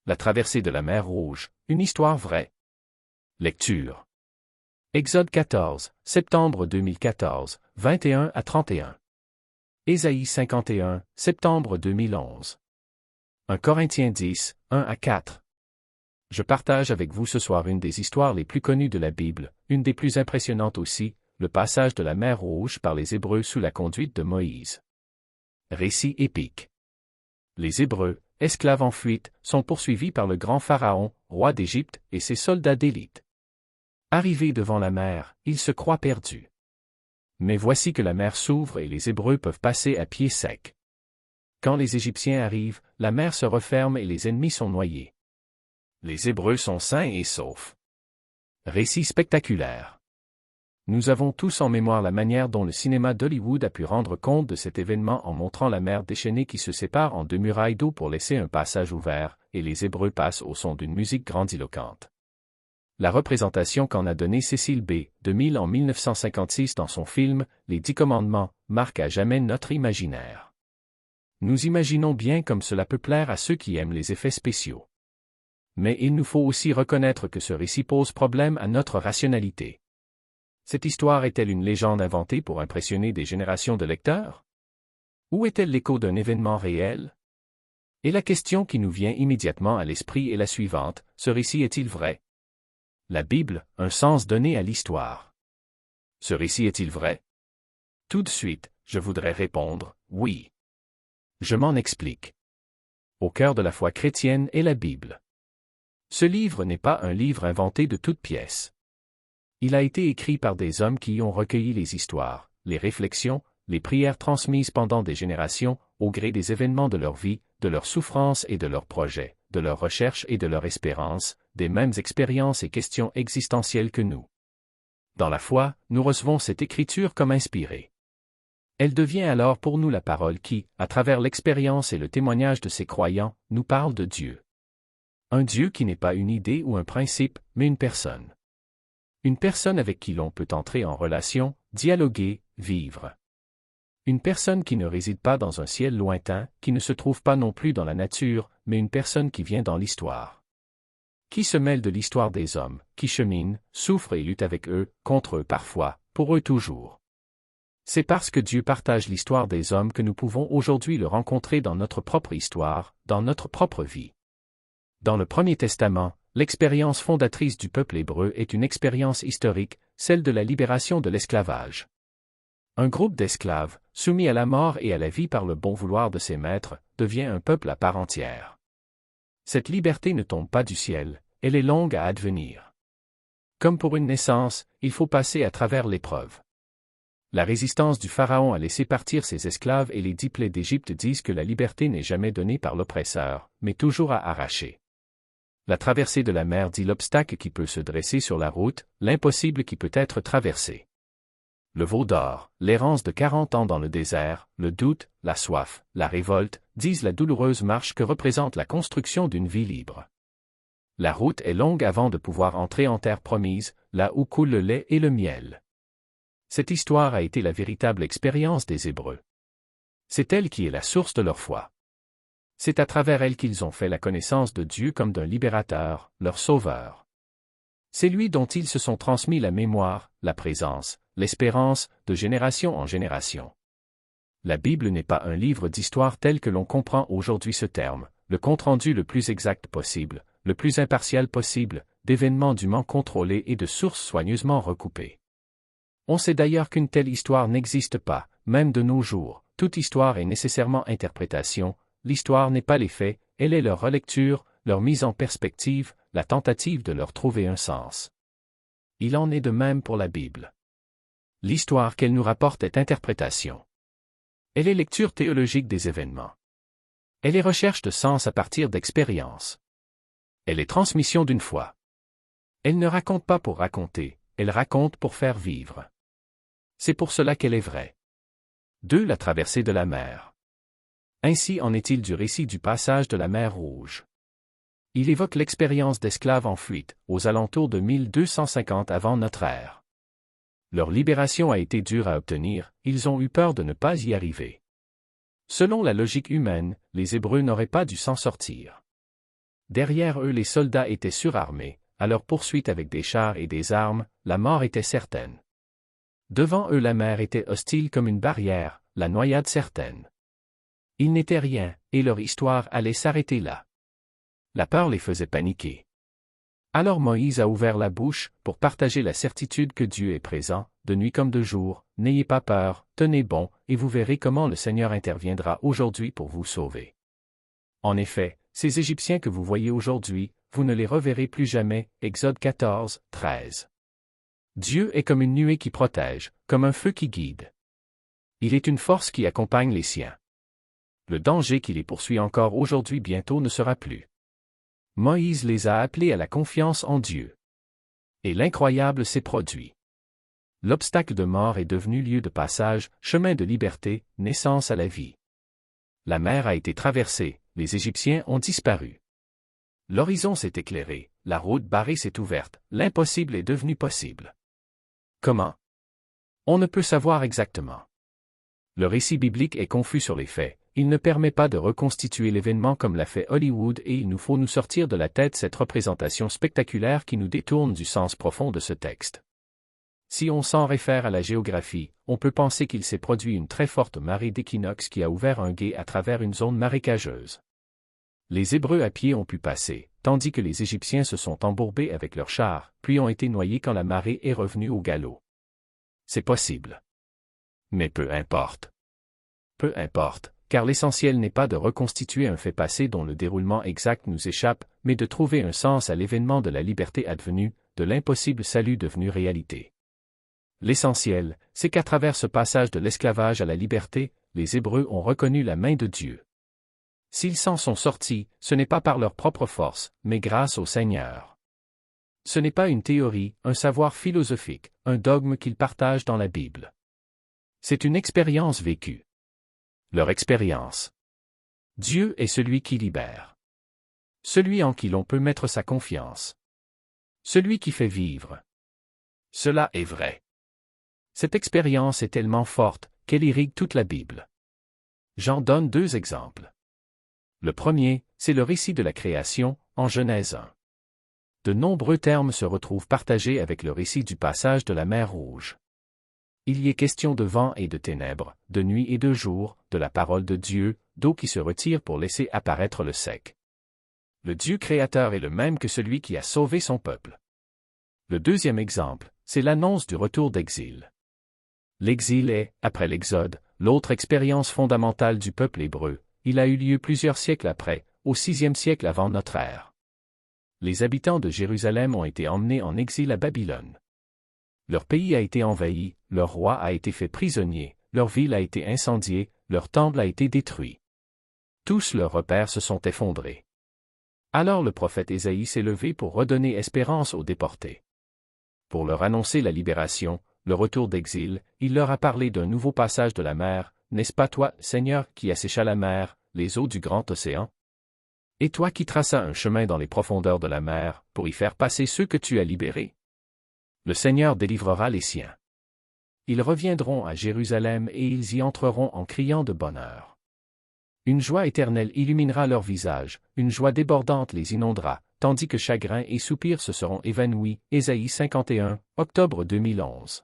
La traversée de la mer Rouge, une histoire vraie. Lecture. Exode 14, septembre 2014, 21 à 31. Ésaïe 51, septembre 2011. 1 Corinthiens 10, 1 à 4. Je partage avec vous ce soir une des histoires les plus connues de la Bible, une des plus impressionnantes aussi, le passage de la mer Rouge par les Hébreux sous la conduite de Moïse. Récit épique. Les Hébreux, esclaves en fuite, sont poursuivis par le grand Pharaon, roi d'Égypte, et ses soldats d'élite. Arrivés devant la mer, ils se croient perdus. Mais voici que la mer s'ouvre et les Hébreux peuvent passer à pied sec. Quand les Égyptiens arrivent, la mer se referme et les ennemis sont noyés. Les Hébreux sont sains et saufs. Récit spectaculaire. Nous avons tous en mémoire la manière dont le cinéma d'Hollywood a pu rendre compte de cet événement en montrant la mer déchaînée qui se sépare en deux murailles d'eau pour laisser un passage ouvert, et les Hébreux passent au son d'une musique grandiloquente. La représentation qu'en a donnée Cecil B. DeMille en 1956 dans son film « Les 10 commandements » marque à jamais notre imaginaire. Nous imaginons bien comme cela peut plaire à ceux qui aiment les effets spéciaux. Mais il nous faut aussi reconnaître que ce récit pose problème à notre rationalité. Cette histoire est-elle une légende inventée pour impressionner des générations de lecteurs? Ou est-elle l'écho d'un événement réel? Et la question qui nous vient immédiatement à l'esprit est la suivante, ce récit est-il vrai? La Bible, un sens donné à l'histoire. Ce récit est-il vrai? Tout de suite, je voudrais répondre, oui. Je m'en explique. Au cœur de la foi chrétienne est la Bible. Ce livre n'est pas un livre inventé de toutes pièces. Il a été écrit par des hommes qui y ont recueilli les histoires, les réflexions, les prières transmises pendant des générations, au gré des événements de leur vie, de leurs souffrances et de leurs projets, de leurs recherches et de leur espérance, des mêmes expériences et questions existentielles que nous. Dans la foi, nous recevons cette écriture comme inspirée. Elle devient alors pour nous la parole qui, à travers l'expérience et le témoignage de ses croyants, nous parle de Dieu. Un Dieu qui n'est pas une idée ou un principe, mais une personne. Une personne avec qui l'on peut entrer en relation, dialoguer, vivre. Une personne qui ne réside pas dans un ciel lointain, qui ne se trouve pas non plus dans la nature, mais une personne qui vient dans l'histoire. Qui se mêle de l'histoire des hommes, qui chemine, souffre et lutte avec eux, contre eux parfois, pour eux toujours. C'est parce que Dieu partage l'histoire des hommes que nous pouvons aujourd'hui le rencontrer dans notre propre histoire, dans notre propre vie. Dans le Premier Testament, l'expérience fondatrice du peuple hébreu est une expérience historique, celle de la libération de l'esclavage. Un groupe d'esclaves, soumis à la mort et à la vie par le bon vouloir de ses maîtres, devient un peuple à part entière. Cette liberté ne tombe pas du ciel, elle est longue à advenir. Comme pour une naissance, il faut passer à travers l'épreuve. La résistance du Pharaon à laisser partir ses esclaves et les 10 plaies d'Égypte disent que la liberté n'est jamais donnée par l'oppresseur, mais toujours à arracher. La traversée de la mer dit l'obstacle qui peut se dresser sur la route, l'impossible qui peut être traversé. Le veau d'or, l'errance de 40 ans dans le désert, le doute, la soif, la révolte, disent la douloureuse marche que représente la construction d'une vie libre. La route est longue avant de pouvoir entrer en terre promise, là où coule le lait et le miel. Cette histoire a été la véritable expérience des Hébreux. C'est elle qui est la source de leur foi. C'est à travers elle qu'ils ont fait la connaissance de Dieu comme d'un libérateur, leur sauveur. C'est lui dont ils se sont transmis la mémoire, la présence, l'espérance, de génération en génération. La Bible n'est pas un livre d'histoire tel que l'on comprend aujourd'hui ce terme, le compte-rendu le plus exact possible, le plus impartial possible, d'événements dûment contrôlés et de sources soigneusement recoupées. On sait d'ailleurs qu'une telle histoire n'existe pas, même de nos jours, toute histoire est nécessairement interprétation. L'histoire n'est pas les faits, elle est leur relecture, leur mise en perspective, la tentative de leur trouver un sens. Il en est de même pour la Bible. L'histoire qu'elle nous rapporte est interprétation. Elle est lecture théologique des événements. Elle est recherche de sens à partir d'expériences. Elle est transmission d'une foi. Elle ne raconte pas pour raconter, elle raconte pour faire vivre. C'est pour cela qu'elle est vraie. 2. La traversée de la mer. Ainsi en est-il du récit du passage de la mer Rouge. Il évoque l'expérience d'esclaves en fuite, aux alentours de 1250 avant notre ère. Leur libération a été dure à obtenir, ils ont eu peur de ne pas y arriver. Selon la logique humaine, les Hébreux n'auraient pas dû s'en sortir. Derrière eux les soldats étaient surarmés, à leur poursuite avec des chars et des armes, la mort était certaine. Devant eux la mer était hostile comme une barrière, la noyade certaine. Ils n'étaient rien, et leur histoire allait s'arrêter là. La peur les faisait paniquer. Alors Moïse a ouvert la bouche pour partager la certitude que Dieu est présent, de nuit comme de jour. N'ayez pas peur, tenez bon, et vous verrez comment le Seigneur interviendra aujourd'hui pour vous sauver. En effet, ces Égyptiens que vous voyez aujourd'hui, vous ne les reverrez plus jamais. Exode 14, 13. Dieu est comme une nuée qui protège, comme un feu qui guide. Il est une force qui accompagne les siens. Le danger qui les poursuit encore aujourd'hui bientôt ne sera plus. Moïse les a appelés à la confiance en Dieu. Et l'incroyable s'est produit. L'obstacle de mort est devenu lieu de passage, chemin de liberté, naissance à la vie. La mer a été traversée, les Égyptiens ont disparu. L'horizon s'est éclairé, la route barrée s'est ouverte, l'impossible est devenu possible. Comment? On ne peut savoir exactement. Le récit biblique est confus sur les faits. Il ne permet pas de reconstituer l'événement comme l'a fait Hollywood et il nous faut nous sortir de la tête cette représentation spectaculaire qui nous détourne du sens profond de ce texte. Si on s'en réfère à la géographie, on peut penser qu'il s'est produit une très forte marée d'équinoxe qui a ouvert un gué à travers une zone marécageuse. Les Hébreux à pied ont pu passer, tandis que les Égyptiens se sont embourbés avec leurs chars, puis ont été noyés quand la marée est revenue au galop. C'est possible. Mais peu importe. Peu importe. Car l'essentiel n'est pas de reconstituer un fait passé dont le déroulement exact nous échappe, mais de trouver un sens à l'événement de la liberté advenue, de l'impossible salut devenu réalité. L'essentiel, c'est qu'à travers ce passage de l'esclavage à la liberté, les Hébreux ont reconnu la main de Dieu. S'ils s'en sont sortis, ce n'est pas par leur propre force, mais grâce au Seigneur. Ce n'est pas une théorie, un savoir philosophique, un dogme qu'ils partagent dans la Bible. C'est une expérience vécue. Leur expérience. Dieu est celui qui libère. Celui en qui l'on peut mettre sa confiance. Celui qui fait vivre. Cela est vrai. Cette expérience est tellement forte qu'elle irrigue toute la Bible. J'en donne 2 exemples. Le premier, c'est le récit de la création, en Genèse 1. De nombreux termes se retrouvent partagés avec le récit du passage de la mer Rouge. Il y est question de vent et de ténèbres, de nuit et de jour, de la parole de Dieu, d'eau qui se retire pour laisser apparaître le sec. Le Dieu créateur est le même que celui qui a sauvé son peuple. Le deuxième exemple, c'est l'annonce du retour d'exil. L'exil est, après l'Exode, l'autre expérience fondamentale du peuple hébreu. Il a eu lieu plusieurs siècles après, au VIe siècle avant notre ère. Les habitants de Jérusalem ont été emmenés en exil à Babylone. Leur pays a été envahi, leur roi a été fait prisonnier, leur ville a été incendiée, leur temple a été détruit. Tous leurs repères se sont effondrés. Alors le prophète Ésaïe s'est levé pour redonner espérance aux déportés. Pour leur annoncer la libération, le retour d'exil, il leur a parlé d'un nouveau passage de la mer. N'est-ce pas toi, Seigneur, qui assécha la mer, les eaux du grand océan? Et toi qui traças un chemin dans les profondeurs de la mer, pour y faire passer ceux que tu as libérés? Le Seigneur délivrera les siens. Ils reviendront à Jérusalem et ils y entreront en criant de bonheur. Une joie éternelle illuminera leur visage, une joie débordante les inondera, tandis que chagrin et soupirs se seront évanouis. Ésaïe 51, octobre 2011.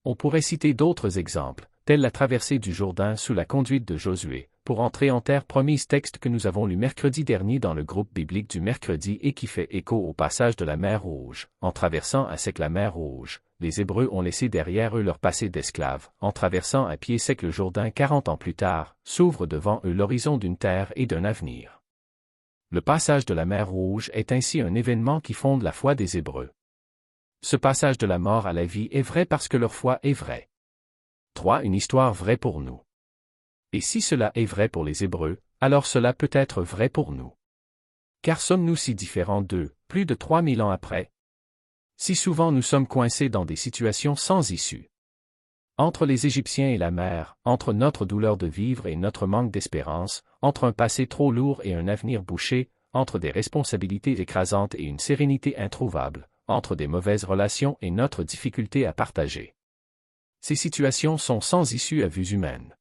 On pourrait citer d'autres exemples, tels la traversée du Jourdain sous la conduite de Josué, pour entrer en terre promise, texte que nous avons lu mercredi dernier dans le groupe biblique du mercredi et qui fait écho au passage de la mer Rouge. En traversant à sec la mer Rouge, les Hébreux ont laissé derrière eux leur passé d'esclaves. En traversant à pied sec le Jourdain 40 ans plus tard, s'ouvre devant eux l'horizon d'une terre et d'un avenir. Le passage de la mer Rouge est ainsi un événement qui fonde la foi des Hébreux. Ce passage de la mort à la vie est vrai parce que leur foi est vraie. 3. Une histoire vraie pour nous. Et si cela est vrai pour les Hébreux, alors cela peut être vrai pour nous. Car sommes-nous si différents d'eux, plus de 3000 ans après? Si souvent nous sommes coincés dans des situations sans issue. Entre les Égyptiens et la mer, entre notre douleur de vivre et notre manque d'espérance, entre un passé trop lourd et un avenir bouché, entre des responsabilités écrasantes et une sérénité introuvable, entre des mauvaises relations et notre difficulté à partager. Ces situations sont sans issue à vue humaine.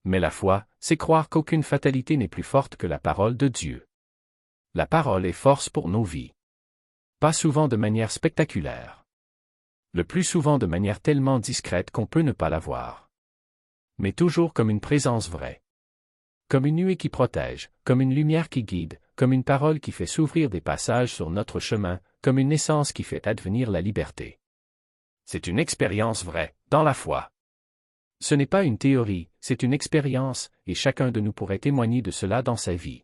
Mais la foi, c'est croire qu'aucune fatalité n'est plus forte que la parole de Dieu. La parole est force pour nos vies. Pas souvent de manière spectaculaire. Le plus souvent de manière tellement discrète qu'on peut ne pas la voir. Mais toujours comme une présence vraie. Comme une nuée qui protège, comme une lumière qui guide, comme une parole qui fait s'ouvrir des passages sur notre chemin, comme une naissance qui fait advenir la liberté. C'est une expérience vraie, dans la foi. Ce n'est pas une théorie, c'est une expérience, et chacun de nous pourrait témoigner de cela dans sa vie.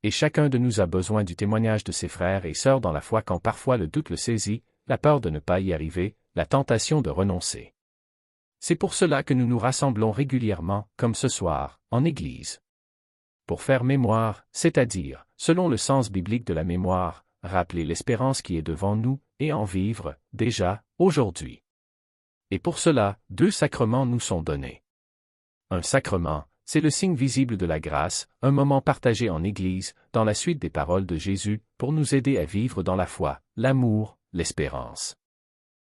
Et chacun de nous a besoin du témoignage de ses frères et sœurs dans la foi quand parfois le doute le saisit, la peur de ne pas y arriver, la tentation de renoncer. C'est pour cela que nous nous rassemblons régulièrement, comme ce soir, en Église. Pour faire mémoire, c'est-à-dire, selon le sens biblique de la mémoire, rappeler l'espérance qui est devant nous, et en vivre, déjà, aujourd'hui. Et pour cela, 2 sacrements nous sont donnés. Un sacrement, c'est le signe visible de la grâce, un moment partagé en Église, dans la suite des paroles de Jésus, pour nous aider à vivre dans la foi, l'amour, l'espérance.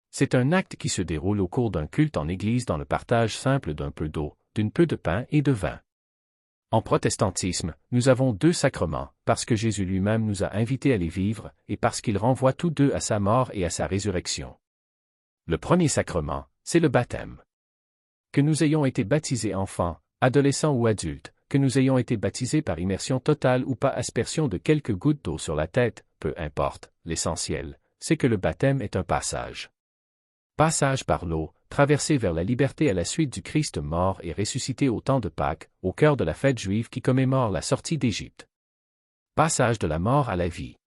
C'est un acte qui se déroule au cours d'un culte en Église dans le partage simple d'un peu d'eau, d'une peu de pain et de vin. En protestantisme, nous avons 2 sacrements, parce que Jésus lui-même nous a invités à les vivre, et parce qu'il renvoie tous 2 à sa mort et à sa résurrection. Le premier sacrement, c'est le baptême. Que nous ayons été baptisés enfants, adolescents ou adultes, que nous ayons été baptisés par immersion totale ou pas aspersion de quelques gouttes d'eau sur la tête, peu importe, l'essentiel, c'est que le baptême est un passage. Passage par l'eau, traversé vers la liberté à la suite du Christ mort et ressuscité au temps de Pâques, au cœur de la fête juive qui commémore la sortie d'Égypte. Passage de la mort à la vie.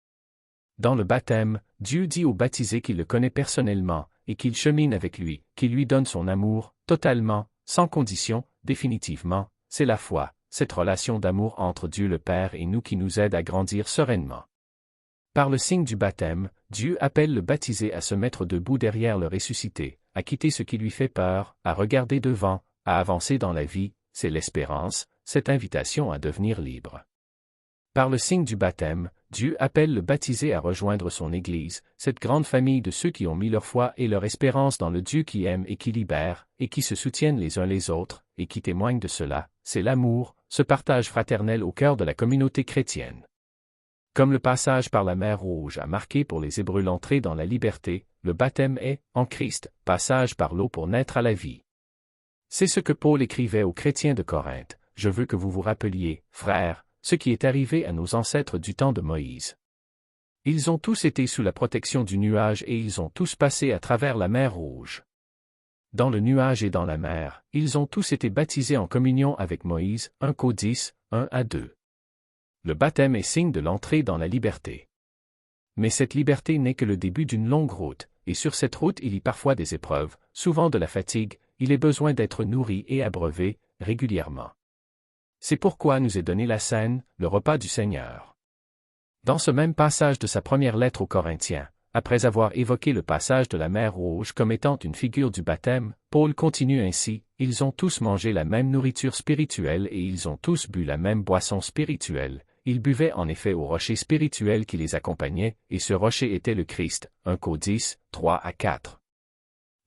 Dans le baptême, Dieu dit au baptisé qu'il le connaît personnellement, et qu'il chemine avec lui, qu'il lui donne son amour, totalement, sans condition, définitivement, c'est la foi, cette relation d'amour entre Dieu le Père et nous qui nous aide à grandir sereinement. Par le signe du baptême, Dieu appelle le baptisé à se mettre debout derrière le ressuscité, à quitter ce qui lui fait peur, à regarder devant, à avancer dans la vie, c'est l'espérance, cette invitation à devenir libre. Par le signe du baptême, Dieu appelle le baptisé à rejoindre son Église, cette grande famille de ceux qui ont mis leur foi et leur espérance dans le Dieu qui aime et qui libère, et qui se soutiennent les uns les autres, et qui témoignent de cela, c'est l'amour, ce partage fraternel au cœur de la communauté chrétienne. Comme le passage par la mer Rouge a marqué pour les Hébreux l'entrée dans la liberté, le baptême est, en Christ, passage par l'eau pour naître à la vie. C'est ce que Paul écrivait aux chrétiens de Corinthe, « Je veux que vous vous rappeliez, frères, ce qui est arrivé à nos ancêtres du temps de Moïse. Ils ont tous été sous la protection du nuage et ils ont tous passé à travers la mer Rouge. Dans le nuage et dans la mer, ils ont tous été baptisés en communion avec Moïse, 1 Cor 10, 1-2. Le baptême est signe de l'entrée dans la liberté. Mais cette liberté n'est que le début d'une longue route, et sur cette route il y a parfois des épreuves, souvent de la fatigue, il est besoin d'être nourri et abreuvé, régulièrement. C'est pourquoi nous est donné la cène, le repas du Seigneur. Dans ce même passage de sa première lettre aux Corinthiens, après avoir évoqué le passage de la mer Rouge comme étant une figure du baptême, Paul continue ainsi, « Ils ont tous mangé la même nourriture spirituelle et ils ont tous bu la même boisson spirituelle. Ils buvaient en effet au rocher spirituel qui les accompagnait, et ce rocher était le Christ. » 1 Cor 10, 3-4.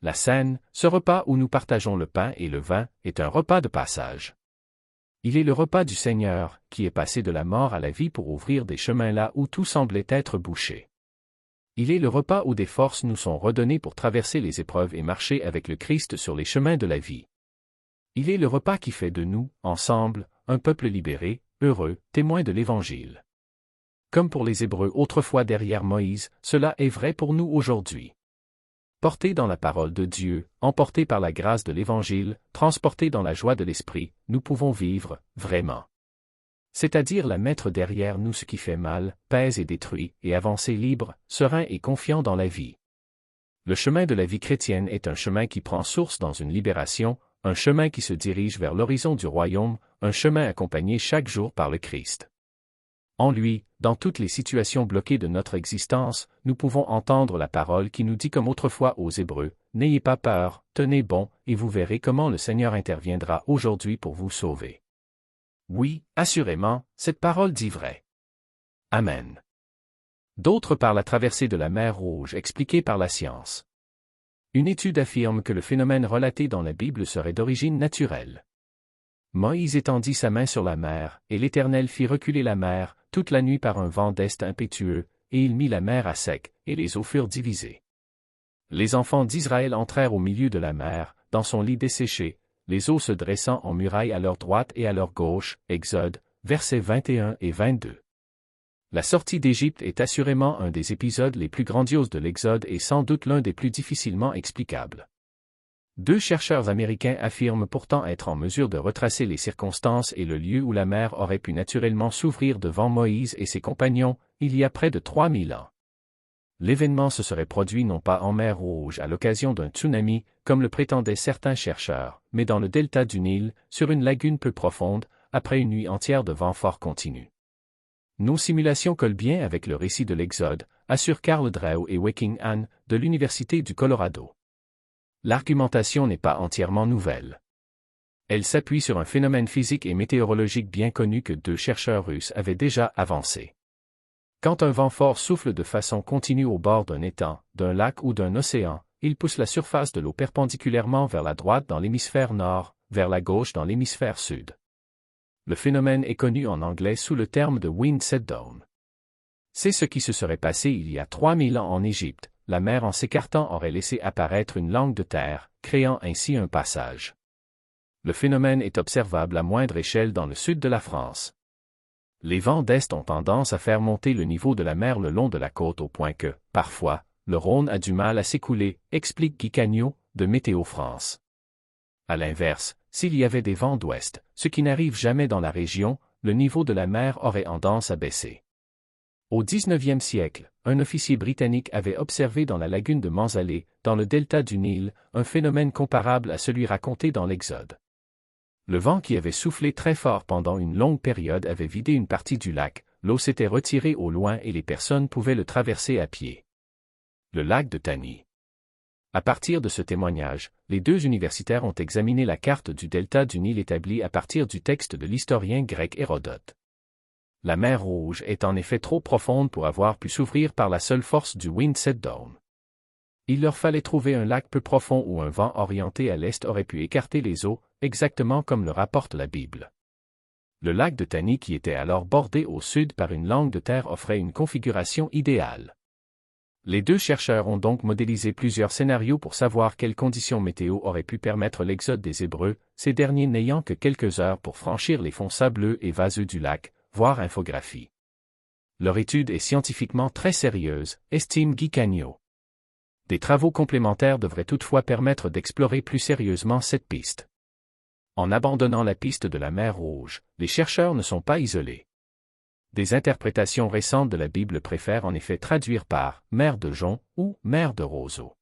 La cène, ce repas où nous partageons le pain et le vin, est un repas de passage. Il est le repas du Seigneur, qui est passé de la mort à la vie pour ouvrir des chemins là où tout semblait être bouché. Il est le repas où des forces nous sont redonnées pour traverser les épreuves et marcher avec le Christ sur les chemins de la vie. Il est le repas qui fait de nous, ensemble, un peuple libéré, heureux, témoin de l'Évangile. Comme pour les Hébreux autrefois derrière Moïse, cela est vrai pour nous aujourd'hui. Portés dans la parole de Dieu, emportés par la grâce de l'Évangile, transportés dans la joie de l'Esprit, nous pouvons vivre, vraiment. C'est-à-dire la mettre derrière nous ce qui fait mal, pèse et détruit, et avancer libre, serein et confiant dans la vie. Le chemin de la vie chrétienne est un chemin qui prend source dans une libération, un chemin qui se dirige vers l'horizon du royaume, un chemin accompagné chaque jour par le Christ. En lui, dans toutes les situations bloquées de notre existence, nous pouvons entendre la parole qui nous dit comme autrefois aux Hébreux, « N'ayez pas peur, tenez bon, et vous verrez comment le Seigneur interviendra aujourd'hui pour vous sauver. » Oui, assurément, cette parole dit vrai. Amen. D'autres parlent la traversée de la mer Rouge expliquée par la science. Une étude affirme que le phénomène relaté dans la Bible serait d'origine naturelle. Moïse étendit sa main sur la mer, et l'Éternel fit reculer la mer, toute la nuit par un vent d'est impétueux, et il mit la mer à sec, et les eaux furent divisées. Les enfants d'Israël entrèrent au milieu de la mer, dans son lit desséché, les eaux se dressant en muraille à leur droite et à leur gauche. Exode, versets 21 et 22. La sortie d'Égypte est assurément un des épisodes les plus grandioses de l'Exode et sans doute l'un des plus difficilement explicables. Deux chercheurs américains affirment pourtant être en mesure de retracer les circonstances et le lieu où la mer aurait pu naturellement s'ouvrir devant Moïse et ses compagnons, il y a près de 3000 ans. L'événement se serait produit non pas en mer Rouge à l'occasion d'un tsunami, comme le prétendaient certains chercheurs, mais dans le delta du Nil, sur une lagune peu profonde, après une nuit entière de vent fort continu. Nos simulations collent bien avec le récit de l'Exode, assurent Karl Drew et Waking Han, de l'Université du Colorado. L'argumentation n'est pas entièrement nouvelle. Elle s'appuie sur un phénomène physique et météorologique bien connu que deux chercheurs russes avaient déjà avancé. Quand un vent fort souffle de façon continue au bord d'un étang, d'un lac ou d'un océan, il pousse la surface de l'eau perpendiculairement vers la droite dans l'hémisphère nord, vers la gauche dans l'hémisphère sud. Le phénomène est connu en anglais sous le terme de wind set down. C'est ce qui se serait passé il y a 3000 ans en Égypte. La mer en s'écartant aurait laissé apparaître une langue de terre, créant ainsi un passage. Le phénomène est observable à moindre échelle dans le sud de la France. Les vents d'est ont tendance à faire monter le niveau de la mer le long de la côte au point que, parfois, le Rhône a du mal à s'écouler, explique Guy Cagneau, de Météo France. À l'inverse, s'il y avait des vents d'ouest, ce qui n'arrive jamais dans la région, le niveau de la mer aurait tendance à baisser. Au XIXe siècle, un officier britannique avait observé dans la lagune de Manzalé, dans le delta du Nil, un phénomène comparable à celui raconté dans l'Exode. Le vent qui avait soufflé très fort pendant une longue période avait vidé une partie du lac, l'eau s'était retirée au loin et les personnes pouvaient le traverser à pied. Le lac de Tani. À partir de ce témoignage, les deux universitaires ont examiné la carte du delta du Nil établie à partir du texte de l'historien grec Hérodote. La mer Rouge est en effet trop profonde pour avoir pu s'ouvrir par la seule force du wind set down. Il leur fallait trouver un lac peu profond où un vent orienté à l'est aurait pu écarter les eaux, exactement comme le rapporte la Bible. Le lac de Tani qui était alors bordé au sud par une langue de terre offrait une configuration idéale. Les deux chercheurs ont donc modélisé plusieurs scénarios pour savoir quelles conditions météo auraient pu permettre l'exode des Hébreux, ces derniers n'ayant que quelques heures pour franchir les fonds sableux et vaseux du lac, voire infographie. Leur étude est scientifiquement très sérieuse, estime Guy Cagneau. Des travaux complémentaires devraient toutefois permettre d'explorer plus sérieusement cette piste. En abandonnant la piste de la mer Rouge, les chercheurs ne sont pas isolés. Des interprétations récentes de la Bible préfèrent en effet traduire par « mer de jonc » ou « mer de roseau ».